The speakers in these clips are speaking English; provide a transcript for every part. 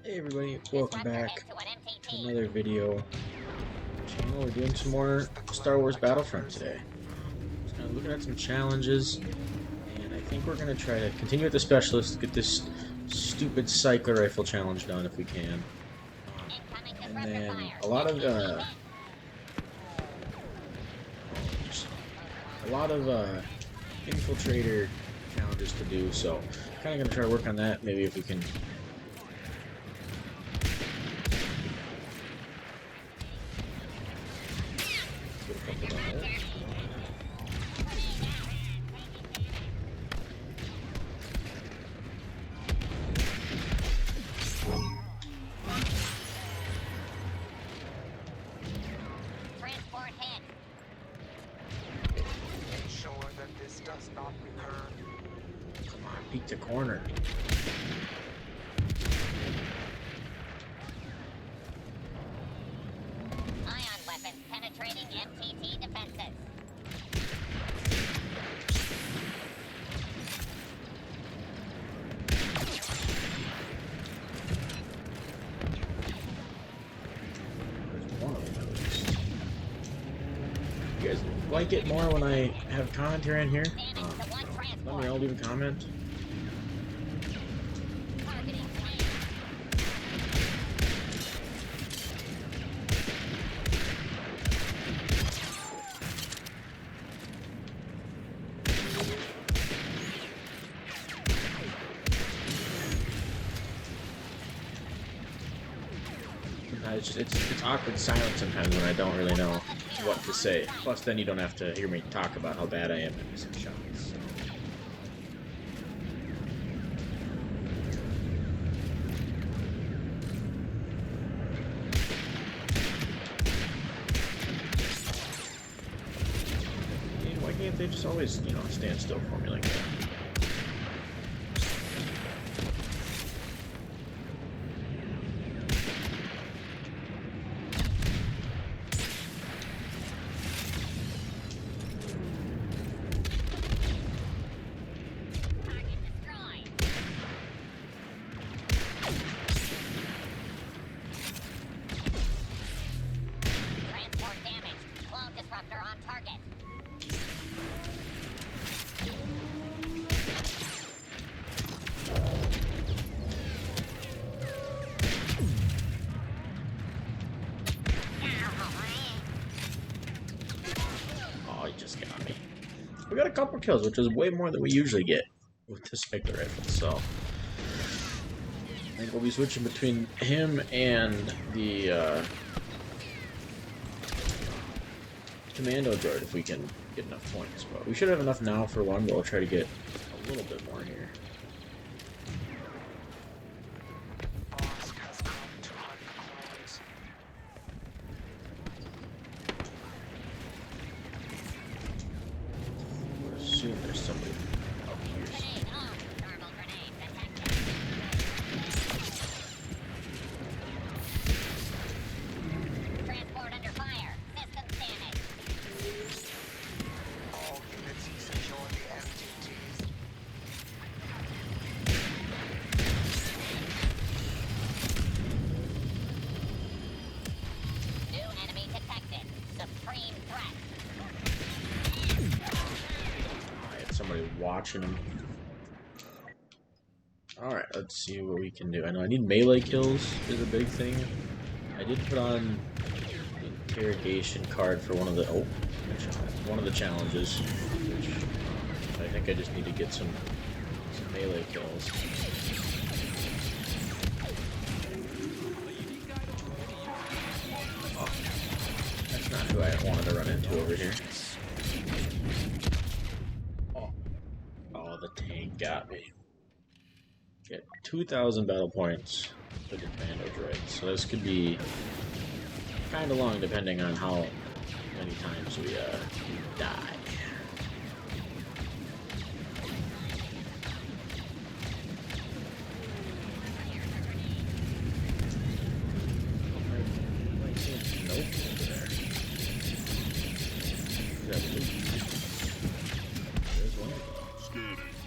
Hey everybody, welcome back to another video channel. We're doing some more Star Wars Battlefront today. Just kind of looking at some challenges, and I think we're going to try to continue with the specialist, get this stupid cycler rifle challenge done if we can. And then a lot of infiltrator challenges to do, so kind of going to try to work on that, maybe if we can. Come on, peek the corner. Ion weapons penetrating MTT defenses. There's one of them at least. You guys like it more when I have commentary in here? Let me know, leave a comment. It's awkward silence sometimes when I don't really know what to say. Plus, then you don't have to hear me talk about how bad I am at missing shots. Why can't they just always, stand still for me like that? Got me. We got a couple kills, which is way more than we usually get with this Spectre rifle, so I think we'll be switching between him and the commando droid if we can get enough points. But we should have enough now for one, but we'll try to get a little bit more here. There's somebody up here. Transport under fire. Systems damaged. All units secure the MTTs. New enemy detected. Supreme threat. Somebody watching him. Alright, let's see what we can do. I know I need melee kills is a big thing. I did put on the interrogation card for one of the challenges, which I think I just need to get some melee kills. Oh, that's not who I wanted to run into over here. The tank got me. Get 2,000 battle points for the commando droid, so this could be kind of long depending on how many times we die. Nope, over there. There's one.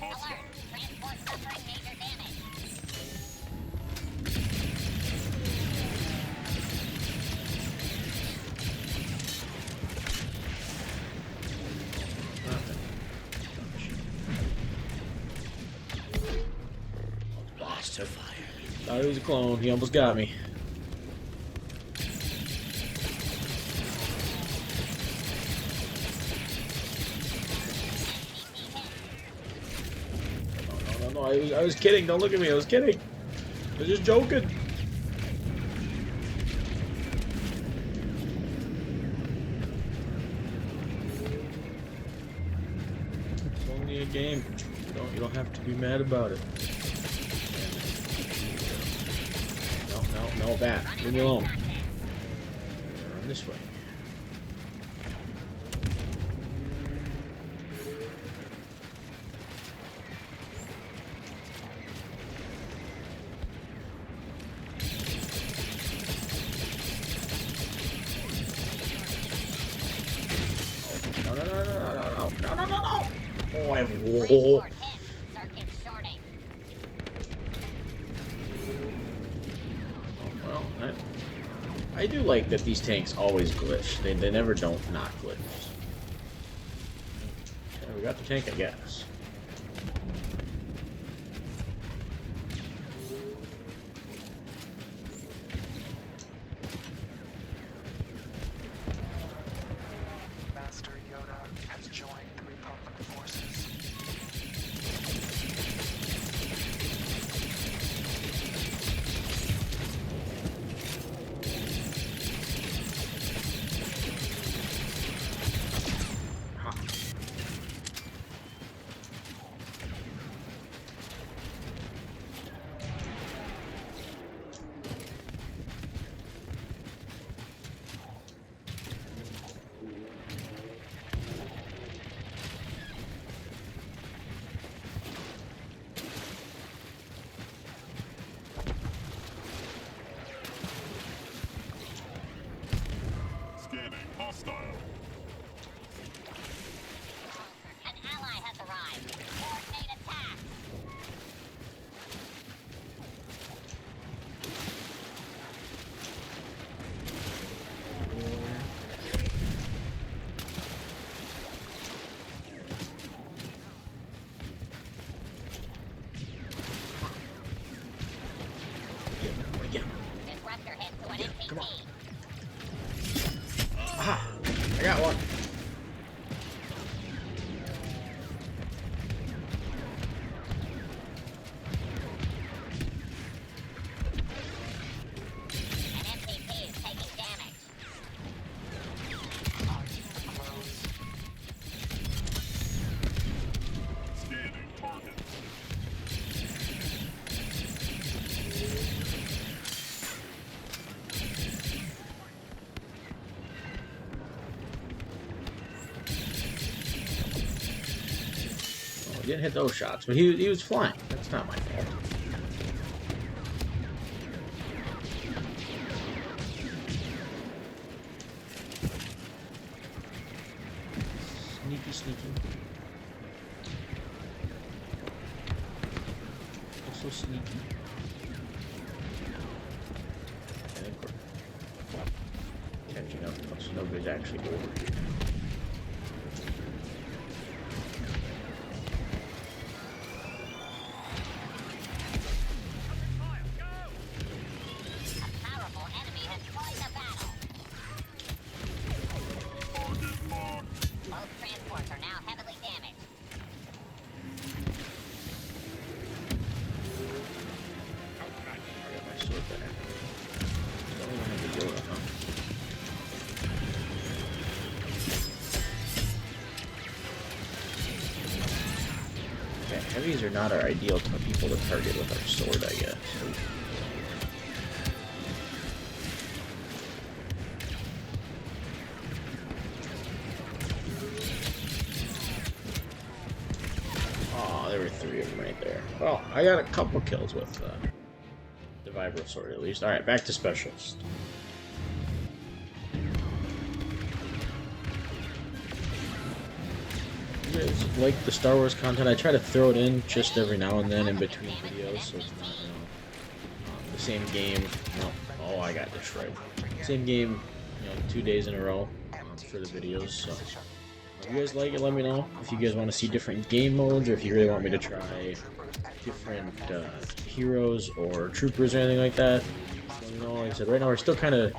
Alert! Transport suffering major damage. Thought he was a clone. He almost got me. No, I was kidding. Don't look at me. I was kidding. I was just joking. It's only a game. You don't have to be mad about it. No, bat. Leave me alone. Run this way. No. Oh, I have whoa. Circuit shorting. Well, I do like that these tanks always glitch. They never don't not glitch. Okay, we got the tank, I guess. Master Yoda has joined the Republic forces. An ally has arrived. Coordinate attack. Disruptor hit to an MPT. Come on. Aha! I got one. An MPT is taking damage. Close. Oh, he didn't hit those shots, but he was flying. That's not my fault. Sneaky. So sneaky. I think we're catching up. So nobody's actually over here. A powerful enemy has joined the battle. Both transports are now heavily damaged. I got my sword back. Don't even have to deal with it, huh? Okay, heavies are not our ideal people to target with our sword, I guess. Oh, there were 3 of them right there. Well, I got a couple kills with the vibro sword at least. Alright, back to specialist. You guys like the Star Wars content? I try to throw it in just every now and then in between videos, so it's not, the same game. No, oh, I got destroyed. Same game, 2 days in a row for the videos. So If you guys like it, let me know. If you guys want to see different game modes, or if you really want me to try different heroes or troopers or anything like that, let me know. Like I said, right now we're still kind of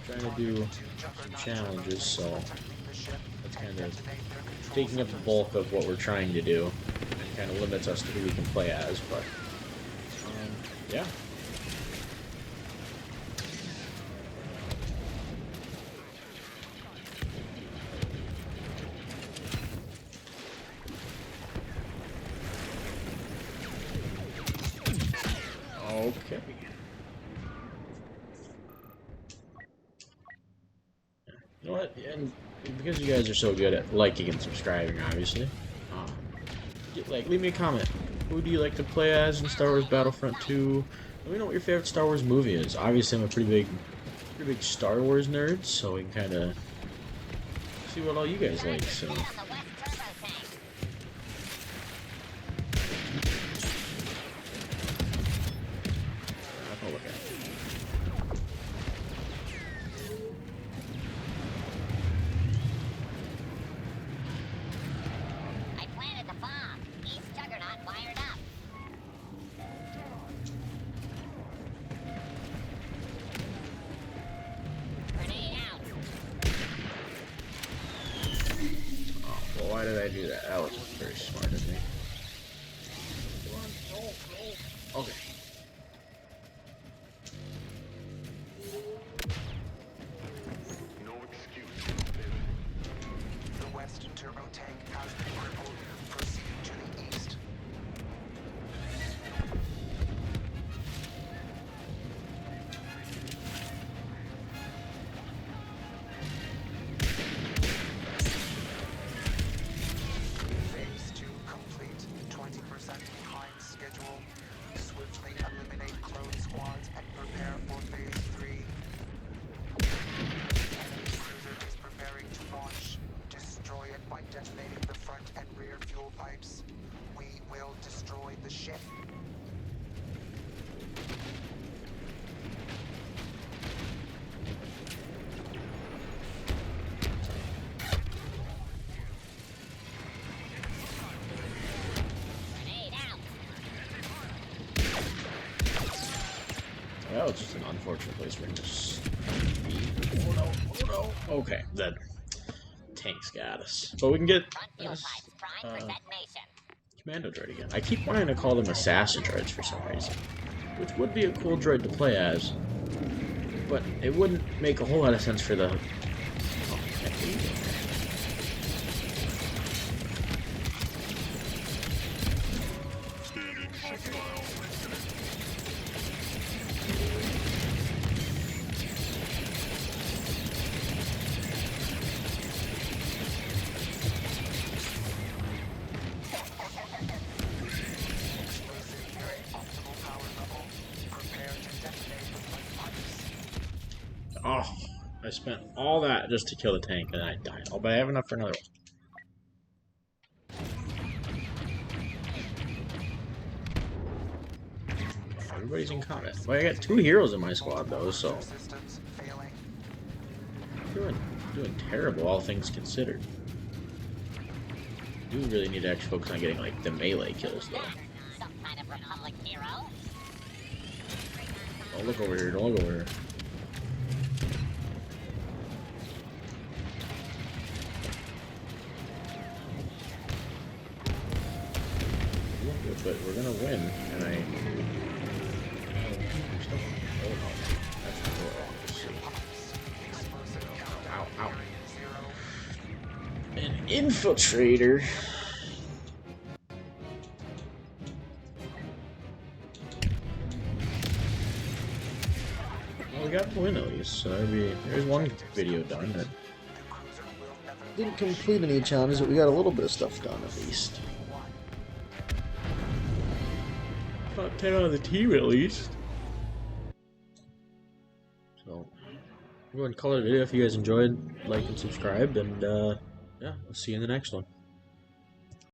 trying to do some challenges, so that's kind of taking up the bulk of what we're trying to do, and kind of limits us to who we can play as. But yeah. Okay. You know what? And because you guys are so good at liking and subscribing, obviously, leave me a comment. Who do you like to play as in Star Wars Battlefront 2? Let me know what your favorite Star Wars movie is. Obviously, I'm a pretty big Star Wars nerd, so we can kind of see what all you guys like. So. I'll look at it. I planted the bomb. East Juggernaut wired up. Grenade out. Oh, well, why did I do that? That wasn't very smart of me. Okay. The west turbo tank has been crippled. Proceed to the east. Phase 2 complete. 20% behind schedule. Swiftly eliminate clone squads and prepare for phase 3. Enemy cruiser is preparing to launch. Destroy it by detonating the front and rear fuel pipes. We will destroy the ship. Grenade out. That was just an unfortunate place for him to just be. Oh no, oh no. Okay, that tank's got us. But we can get Front fuel pipes primed for detonation. commando droid again. I keep wanting to call them assassin droids for some reason. Which would be a cool droid to play as. But it wouldn't make a whole lot of sense for the... Oh, Optimal power level. Prepare to detonate the front pipes. oh, I spent all that just to kill the tank and I died. Oh, but I have enough for another one. Everybody's in combat. Well, I got 2 heroes in my squad though, so Systems failing. doing terrible, all things considered. Do really need to actually focus on getting like the melee kills though. Some kind of Republic hero. Don't look over here, don't look over here. But we're gonna win, and I... Oh no, that's not what I want to see. Ow, ow. An infiltrator. Well, we got the win at least, so there's one video done that didn't complete any challenges, but we got a little bit of stuff done at least. Top 10 out of the team at least. So, I'm going to call it a video. If you guys enjoyed, like and subscribe, and yeah, we'll see you in the next one.